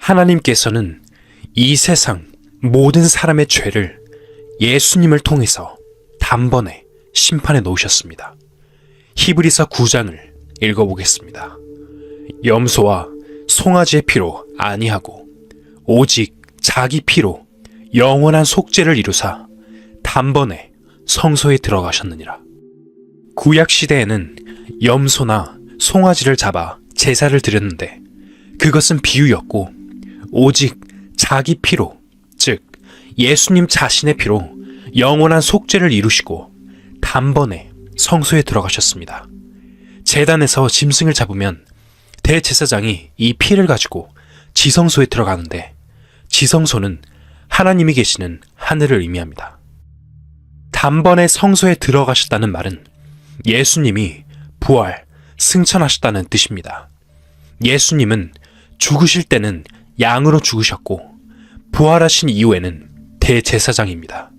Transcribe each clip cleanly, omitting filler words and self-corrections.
하나님께서는 이 세상 모든 사람의 죄를 예수님을 통해서 단번에 심판해 놓으셨습니다. 히브리서 9장을 읽어보겠습니다. 염소와 송아지의 피로 아니하고 오직 자기 피로 영원한 속죄를 이루사 단번에 성소에 들어가셨느니라. 구약 시대에는 염소나 송아지를 잡아 제사를 드렸는데 그것은 비유였고 오직 자기 피로, 즉 예수님 자신의 피로 영원한 속죄를 이루시고 단번에 성소에 들어가셨습니다. 제단에서 짐승을 잡으면 대제사장이 이 피를 가지고 지성소에 들어가는데 지성소는 하나님이 계시는 하늘을 의미합니다. 단번에 성소에 들어가셨다는 말은 예수님이 부활, 승천하셨다는 뜻입니다. 예수님은 죽으실 때는 양으로 죽으셨고 부활하신 이후에는 대제사장입니다.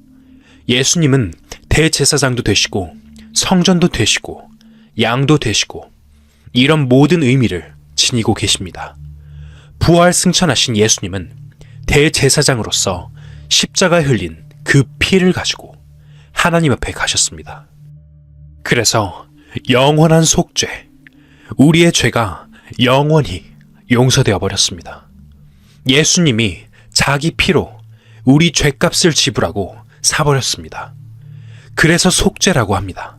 예수님은 대제사장도 되시고 성전도 되시고 양도 되시고 이런 모든 의미를 지니고 계십니다. 부활 승천하신 예수님은 대제사장으로서 십자가에 흘린 그 피를 가지고 하나님 앞에 가셨습니다. 그래서 영원한 속죄, 우리의 죄가 영원히 용서되어 버렸습니다. 예수님이 자기 피로 우리 죄값을 지불하고 사버렸습니다. 그래서 속죄라고 합니다.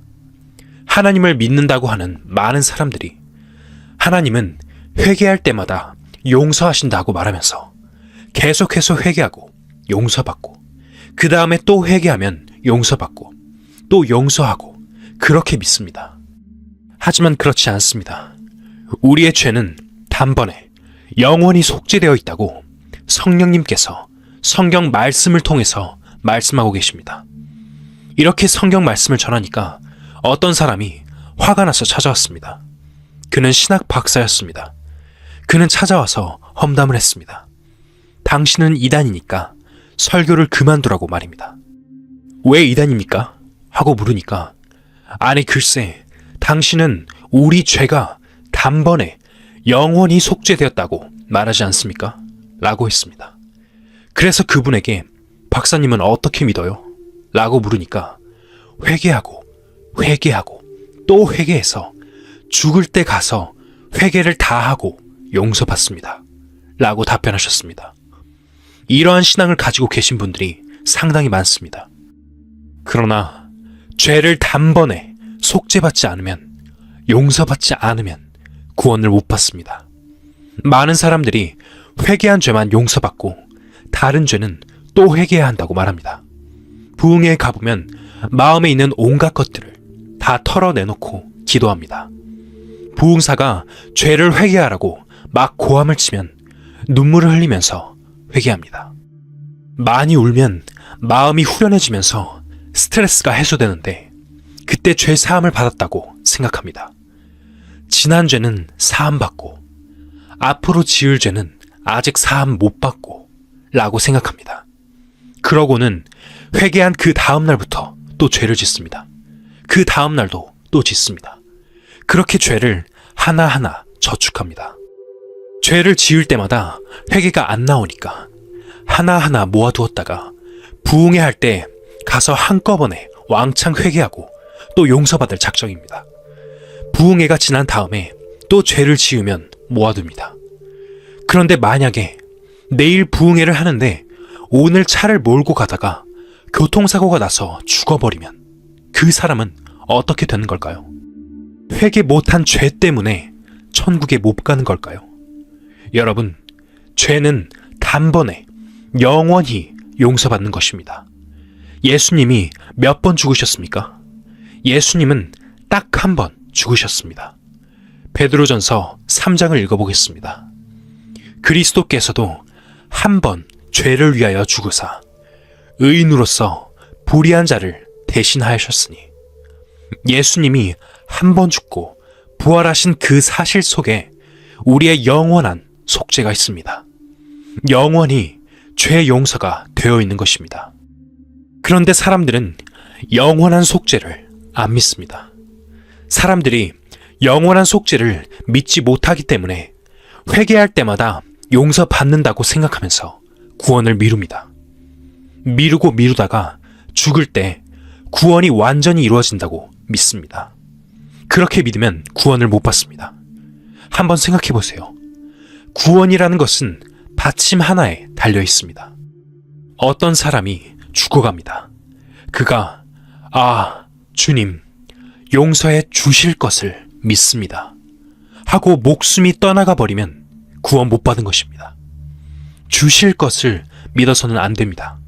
하나님을 믿는다고 하는 많은 사람들이 하나님은 회개할 때마다 용서하신다고 말하면서 계속해서 회개하고 용서받고 그 다음에 또 회개하면 용서받고 또 용서하고 그렇게 믿습니다. 하지만 그렇지 않습니다. 우리의 죄는 단번에 영원히 속죄되어 있다고 성령님께서 성경 말씀을 통해서 말씀하고 계십니다. 이렇게 성경 말씀을 전하니까 어떤 사람이 화가 나서 찾아왔습니다. 그는 신학 박사였습니다. 그는 찾아와서 험담을 했습니다. 당신은 이단이니까 설교를 그만두라고 말입니다. 왜 이단입니까? 하고 물으니까 아니 글쎄 당신은 우리 죄가 단번에 영원히 속죄되었다고 말하지 않습니까? 라고 했습니다. 그래서 그분에게 박사님은 어떻게 믿어요? 라고 물으니까 회개하고 또 회개해서 죽을 때 가서 회개를 다 하고 용서받습니다. 라고 답변하셨습니다. 이러한 신앙을 가지고 계신 분들이 상당히 많습니다. 그러나 죄를 단번에 속죄받지 않으면, 용서받지 않으면 구원을 못 받습니다. 많은 사람들이 회개한 죄만 용서받고 다른 죄는 또 회개해야 한다고 말합니다. 부흥회에 가보면 마음에 있는 온갖 것들을 다 털어내놓고 기도합니다. 부흥사가 죄를 회개하라고 막 고함을 치면 눈물을 흘리면서 회개합니다. 많이 울면 마음이 후련해지면서 스트레스가 해소되는데 그때 죄 사함을 받았다고 생각합니다. 지난 죄는 사함받고 앞으로 지을 죄는 아직 사함 못 받고 라고 생각합니다. 그러고는 회개한 그 다음 날부터 또 죄를 짓습니다. 그 다음 날도 또 짓습니다. 그렇게 죄를 하나하나 저축합니다. 죄를 지을 때마다 회개가 안 나오니까 하나하나 모아두었다가 부흥회 할 때 가서 한꺼번에 왕창 회개하고 또 용서받을 작정입니다. 부흥회가 지난 다음에 또 죄를 지으면 모아둡니다. 그런데 만약에 내일 부흥회를 하는데 오늘 차를 몰고 가다가 교통사고가 나서 죽어버리면 그 사람은 어떻게 되는 걸까요? 회개 못한 죄 때문에 천국에 못 가는 걸까요? 여러분, 죄는 단번에 영원히 용서받는 것입니다. 예수님이 몇 번 죽으셨습니까? 예수님은 딱 한 번 죽으셨습니다. 베드로전서 3장을 읽어보겠습니다. 그리스도께서도 한 번 죄를 위하여 죽으사 의인으로서 불의한 자를 대신하셨으니 예수님이 한 번 죽고 부활하신 그 사실 속에 우리의 영원한 속죄가 있습니다. 영원히 죄 용서가 되어 있는 것입니다. 그런데 사람들은 영원한 속죄를 안 믿습니다. 사람들이 영원한 속죄를 믿지 못하기 때문에 회개할 때마다 용서받는다고 생각하면서 구원을 미룹니다. 미루고 미루다가 죽을 때 구원이 완전히 이루어진다고 믿습니다. 그렇게 믿으면 구원을 못 받습니다. 한번 생각해 보세요. 구원이라는 것은 받침 하나에 달려 있습니다. 어떤 사람이 죽어갑니다. 그가 주님, 용서해 주실 것을 믿습니다 하고 목숨이 떠나가 버리면 구원 못 받은 것입니다. 주실 것을 믿어서는 안 됩니다.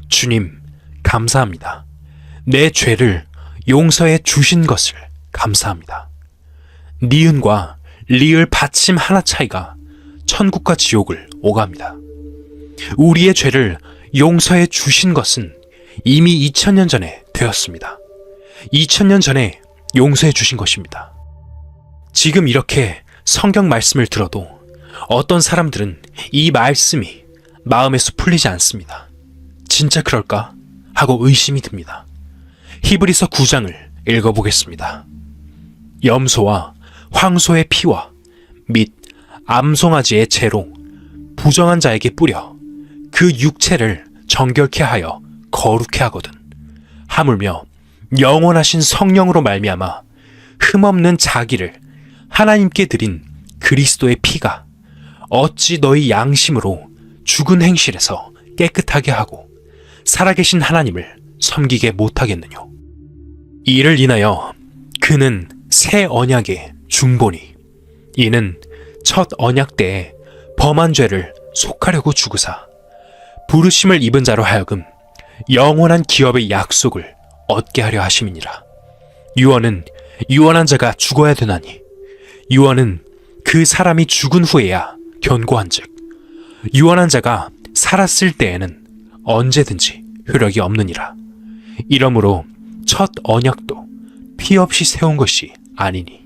주님, 감사합니다. 내 죄를 용서해 주신 것을 감사합니다. 니은과 리을 받침 하나 차이가 천국과 지옥을 오갑니다. 우리의 죄를 용서해 주신 것은 이미 2000년 전에 되었습니다. 2000년 전에 용서해 주신 것입니다. 지금 이렇게 성경 말씀을 들어도 어떤 사람들은 이 말씀이 마음에서 풀리지 않습니다. 진짜 그럴까? 하고 의심이 듭니다. 히브리서 9장을 읽어보겠습니다. 염소와 황소의 피와 및 암송아지의 재로 부정한 자에게 뿌려 그 육체를 정결케 하여 거룩케 하거든. 하물며 영원하신 성령으로 말미암아 흠없는 자기를 하나님께 드린 그리스도의 피가 어찌 너희 양심으로 죽은 행실에서 깨끗하게 하고 살아계신 하나님을 섬기게 못하겠느뇨. 이를 인하여 그는 새 언약의 중보니 이는 첫 언약 때에 범한 죄를 속하려고 죽으사 부르심을 입은 자로 하여금 영원한 기업의 약속을 얻게 하려 하심이니라. 유언은 유언한 자가 죽어야 되나니 유언은 그 사람이 죽은 후에야 견고한즉 유언한 자가 살았을 때에는 언제든지 효력이 없느니라. 이러므로 첫 언약도 피 없이 세운 것이 아니니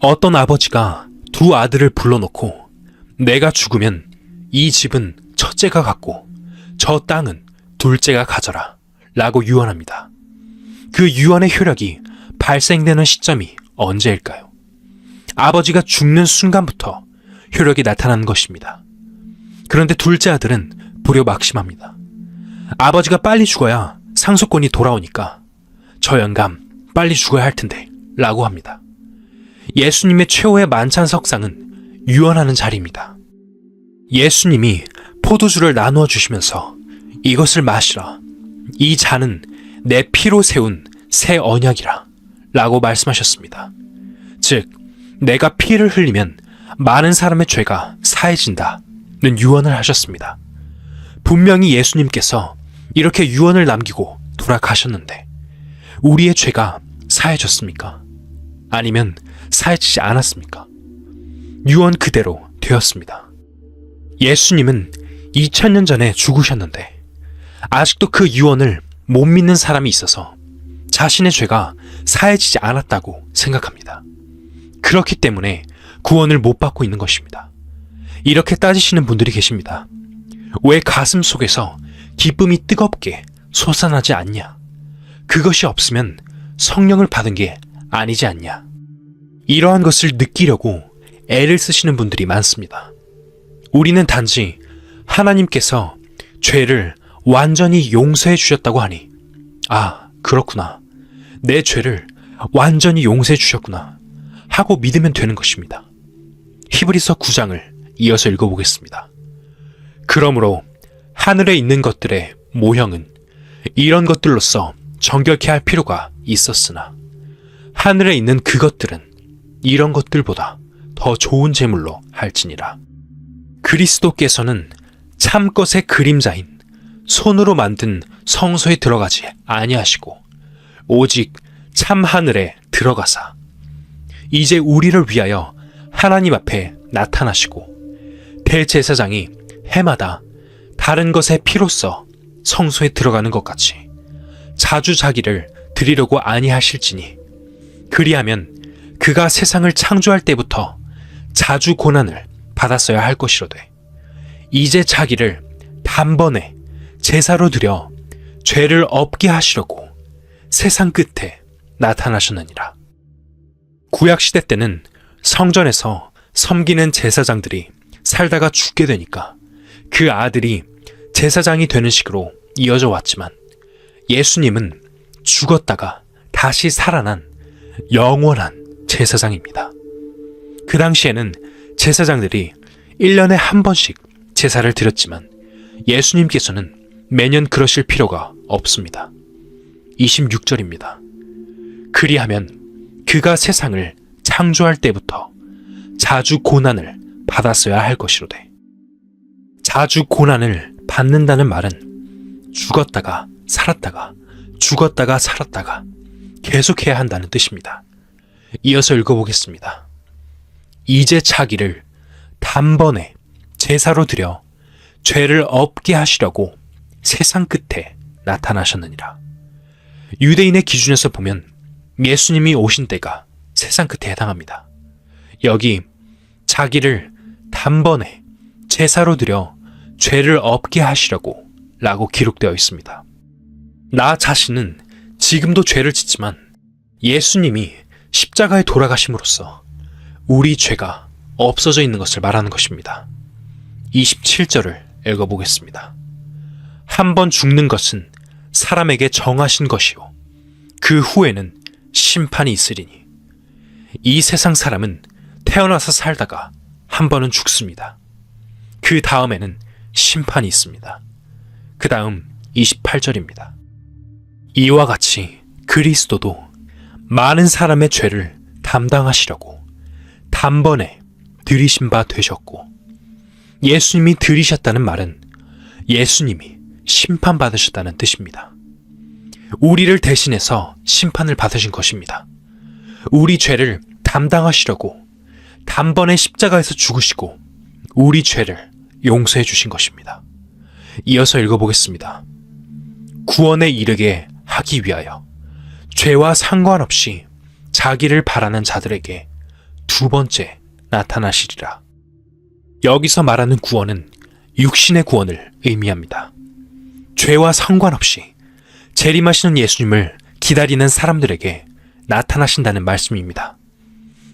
어떤 아버지가 두 아들을 불러놓고 내가 죽으면 이 집은 첫째가 갖고 저 땅은 둘째가 가져라 라고 유언합니다. 그 유언의 효력이 발생되는 시점이 언제일까요? 아버지가 죽는 순간부터 효력이 나타나는 것입니다. 그런데 둘째 아들은 불효막심합니다. 아버지가 빨리 죽어야 상속권이 돌아오니까 저 영감 빨리 죽어야 할 텐데 라고 합니다. 예수님의 최후의 만찬석상은 유언하는 자리입니다. 예수님이 포도주를 나누어 주시면서 이것을 마시라. 이 잔은 내 피로 세운 새 언약이라 라고 말씀하셨습니다. 즉 내가 피를 흘리면 많은 사람의 죄가 사해진다는 유언을 하셨습니다. 분명히 예수님께서 이렇게 유언을 남기고 돌아가셨는데 우리의 죄가 사해졌습니까? 아니면 사해지지 않았습니까? 유언 그대로 되었습니다. 예수님은 2000년 전에 죽으셨는데 아직도 그 유언을 못 믿는 사람이 있어서 자신의 죄가 사해지지 않았다고 생각합니다. 그렇기 때문에 구원을 못 받고 있는 것입니다. 이렇게 따지시는 분들이 계십니다. 왜 가슴 속에서 기쁨이 뜨겁게 솟아나지 않냐? 그것이 없으면 성령을 받은 게 아니지 않냐? 이러한 것을 느끼려고 애를 쓰시는 분들이 많습니다. 우리는 단지 하나님께서 죄를 완전히 용서해 주셨다고 하니 그렇구나. 내 죄를 완전히 용서해 주셨구나 하고 믿으면 되는 것입니다. 히브리서 9장을 이어서 읽어보겠습니다. 그러므로 하늘에 있는 것들의 모형은 이런 것들로서 정결케 할 필요가 있었으나 하늘에 있는 그것들은 이런 것들보다 더 좋은 제물로 할지니라. 그리스도께서는 참것의 그림자인 손으로 만든 성소에 들어가지 아니하시고 오직 참 하늘에 들어가사 이제 우리를 위하여 하나님 앞에 나타나시고 대제사장이 해마다 다른 것의 피로써 성소에 들어가는 것 같이 자주 자기를 드리려고 아니하실지니 그리하면 그가 세상을 창조할 때부터 자주 고난을 받았어야 할 것이로되 이제 자기를 단번에 제사로 드려 죄를 없게 하시려고 세상 끝에 나타나셨느니라. 구약시대 때는 성전에서 섬기는 제사장들이 살다가 죽게 되니까 그 아들이 제사장이 되는 식으로 이어져 왔지만 예수님은 죽었다가 다시 살아난 영원한 제사장입니다. 그 당시에는 제사장들이 1년에 한 번씩 제사를 드렸지만 예수님께서는 매년 그러실 필요가 없습니다. 26절입니다. 그리하면 그가 세상을 창조할 때부터 자주 고난을 받았어야 할 것이로되. 자주 고난을 받는다는 말은 죽었다가 살았다가 죽었다가 살았다가 계속해야 한다는 뜻입니다. 이어서 읽어보겠습니다. 이제 자기를 단번에 제사로 드려 죄를 없게 하시려고 세상 끝에 나타나셨느니라. 유대인의 기준에서 보면 예수님이 오신 때가 세상 끝에 해당합니다. 여기 자기를 단번에 제사로 드려 죄를 없게 하시려고 라고 기록되어 있습니다. 나 자신은 지금도 죄를 짓지만 예수님이 십자가에 돌아가심으로써 우리 죄가 없어져 있는 것을 말하는 것입니다. 27절을 읽어보겠습니다. 한 번 죽는 것은 사람에게 정하신 것이요 그 후에는 심판이 있으리니. 이 세상 사람은 태어나서 살다가 한 번은 죽습니다. 그 다음에는 심판이 있습니다. 그 다음 28절입니다. 이와 같이 그리스도도 많은 사람의 죄를 담당하시려고 단번에 들이신 바 되셨고, 예수님이 들이셨다는 말은 예수님이 심판받으셨다는 뜻입니다. 우리를 대신해서 심판을 받으신 것입니다. 우리 죄를 담당하시려고 단번에 십자가에서 죽으시고 우리 죄를 용서해 주신 것입니다. 이어서 읽어보겠습니다. 구원에 이르게 하기 위하여 죄와 상관없이 자기를 바라는 자들에게 두 번째 나타나시리라. 여기서 말하는 구원은 육신의 구원을 의미합니다. 죄와 상관없이 재림하시는 예수님을 기다리는 사람들에게 나타나신다는 말씀입니다.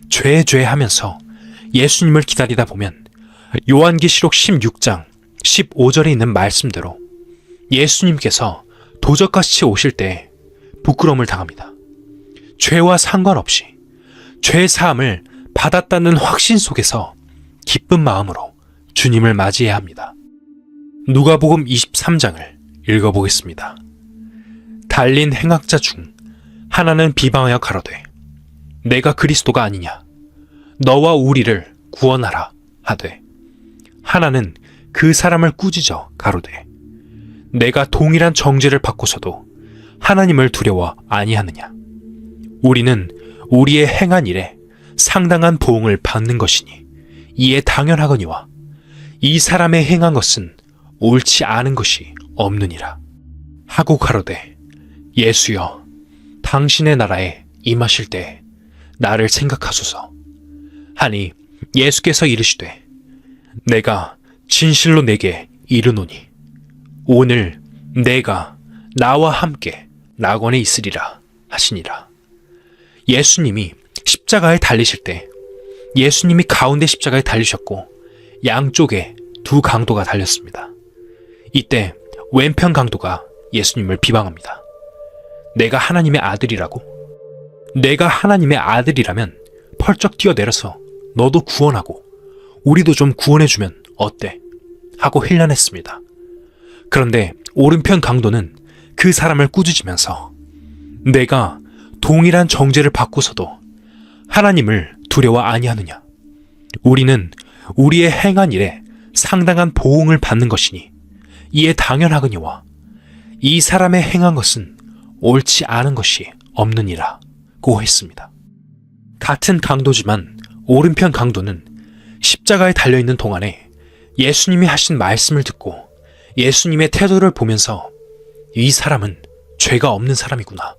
죄 하면서 예수님을 기다리다 보면 요한계시록 16장 15절에 있는 말씀대로 예수님께서 도적같이 오실 때 부끄러움을 당합니다. 죄와 상관없이 죄 사함을 받았다는 확신 속에서 기쁜 마음으로 주님을 맞이해야 합니다. 누가복음 23장을 읽어보겠습니다. 달린 행악자 중 하나는 비방하여 가로되 내가 그리스도가 아니냐 너와 우리를 구원하라 하되, 하나는 그 사람을 꾸짖어 가로되 내가 동일한 정죄를 받고서도 하나님을 두려워 아니하느냐. 우리는 우리의 행한 일에 상당한 보응을 받는 것이니 이에 당연하거니와 이 사람의 행한 것은 옳지 않은 것이 없느니라 하고 가로되 예수여 당신의 나라에 임하실 때 나를 생각하소서 하니, 예수께서 이르시되 내가 진실로 내게 이르노니 오늘 내가 나와 함께 낙원에 있으리라 하시니라. 예수님이 십자가에 달리실 때 예수님이 가운데 십자가에 달리셨고 양쪽에 두 강도가 달렸습니다. 이때 왼편 강도가 예수님을 비방합니다. 내가 하나님의 아들이라고? 내가 하나님의 아들이라면 펄쩍 뛰어내려서 너도 구원하고 우리도 좀 구원해주면 어때? 하고 힐난했습니다. 그런데 오른편 강도는 그 사람을 꾸짖으면서 내가 동일한 정죄를 받고서도 하나님을 두려워 아니하느냐. 우리는 우리의 행한 일에 상당한 보응을 받는 것이니 이에 당연하거니와 이 사람의 행한 것은 옳지 않은 것이 없느니라 고 했습니다. 같은 강도지만 오른편 강도는 십자가에 달려있는 동안에 예수님이 하신 말씀을 듣고 예수님의 태도를 보면서 이 사람은 죄가 없는 사람이구나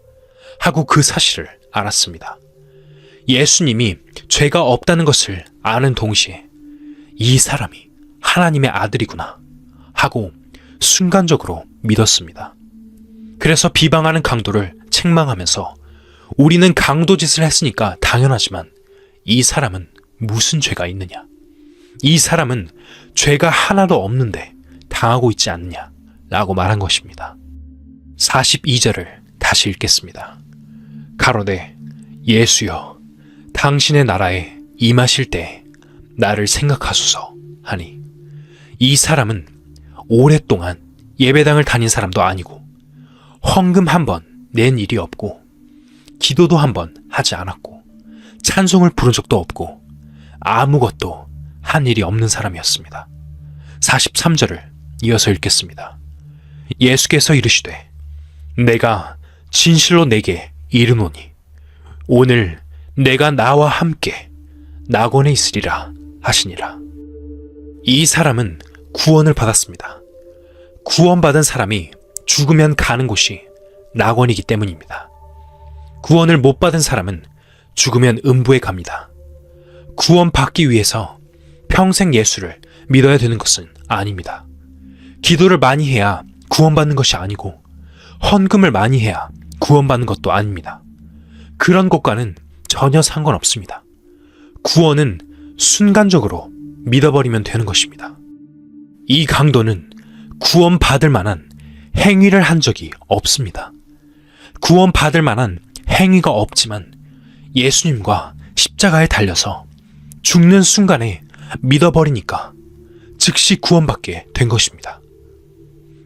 하고 그 사실을 알았습니다. 예수님이 죄가 없다는 것을 아는 동시에 이 사람이 하나님의 아들이구나 하고 순간적으로 믿었습니다. 그래서 비방하는 강도를 책망하면서 우리는 강도 짓을 했으니까 당연하지만 이 사람은 무슨 죄가 있느냐? 이 사람은 죄가 하나도 없는데 당하고 있지 않느냐 라고 말한 것입니다. 42절을 다시 읽겠습니다. 가로되 예수여 당신의 나라에 임하실 때 나를 생각하소서 하니 이 사람은 오랫동안 예배당을 다닌 사람도 아니고 헌금 한 번 낸 일이 없고 기도도 한 번 하지 않았고 찬송을 부른 적도 없고 아무것도 한 일이 없는 사람이었습니다. 43절을 이어서 읽겠습니다. 예수께서 이르시되 내가 진실로 내게 이르노니 오늘 내가 나와 함께 낙원에 있으리라 하시니라. 이 사람은 구원을 받았습니다. 구원받은 사람이 죽으면 가는 곳이 낙원이기 때문입니다. 구원을 못 받은 사람은 죽으면 음부에 갑니다. 구원받기 위해서 평생 예수를 믿어야 되는 것은 아닙니다. 기도를 많이 해야 구원받는 것이 아니고 헌금을 많이 해야 구원받는 것도 아닙니다. 그런 것과는 전혀 상관없습니다. 구원은 순간적으로 믿어버리면 되는 것입니다. 이 강도는 구원받을 만한 행위를 한 적이 없습니다. 구원받을 만한 행위가 없지만 예수님과 십자가에 달려서 죽는 순간에 믿어버리니까 즉시 구원받게 된 것입니다.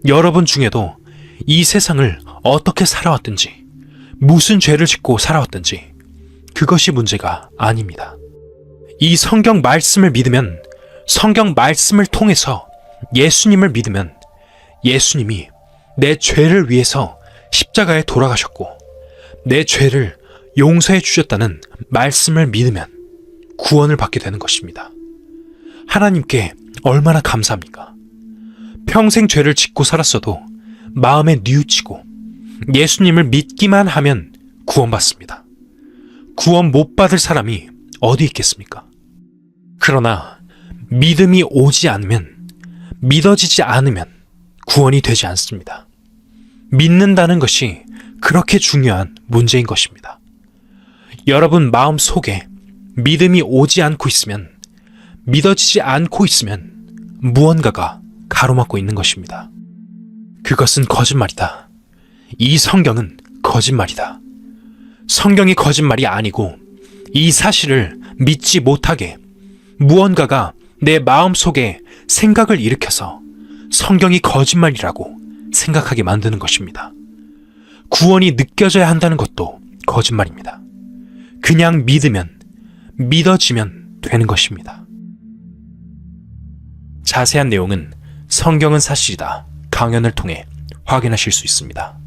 여러분 중에도 이 세상을 어떻게 살아왔든지 무슨 죄를 짓고 살아왔든지 그것이 문제가 아닙니다. 이 성경 말씀을 믿으면 성경 말씀을 통해서 예수님을 믿으면 예수님이 내 죄를 위해서 십자가에 돌아가셨고 내 죄를 용서해 주셨다는 말씀을 믿으면 구원을 받게 되는 것입니다. 하나님께 얼마나 감사합니까? 평생 죄를 짓고 살았어도 마음에 뉘우치고 예수님을 믿기만 하면 구원받습니다. 구원 못 받을 사람이 어디 있겠습니까? 그러나 믿음이 오지 않으면, 믿어지지 않으면 구원이 되지 않습니다. 믿는다는 것이 그렇게 중요한 문제인 것입니다. 여러분 마음 속에 믿음이 오지 않고 있으면, 믿어지지 않고 있으면 무언가가 가로막고 있는 것입니다. 그것은 거짓말이다. 이 성경은 거짓말이다. 성경이 거짓말이 아니고 이 사실을 믿지 못하게 무언가가 내 마음 속에 생각을 일으켜서 성경이 거짓말이라고 생각하게 만드는 것입니다. 구원이 느껴져야 한다는 것도 거짓말입니다. 그냥 믿으면, 믿어지면 되는 것입니다. 자세한 내용은 성경은 사실이다 강연을 통해 확인하실 수 있습니다.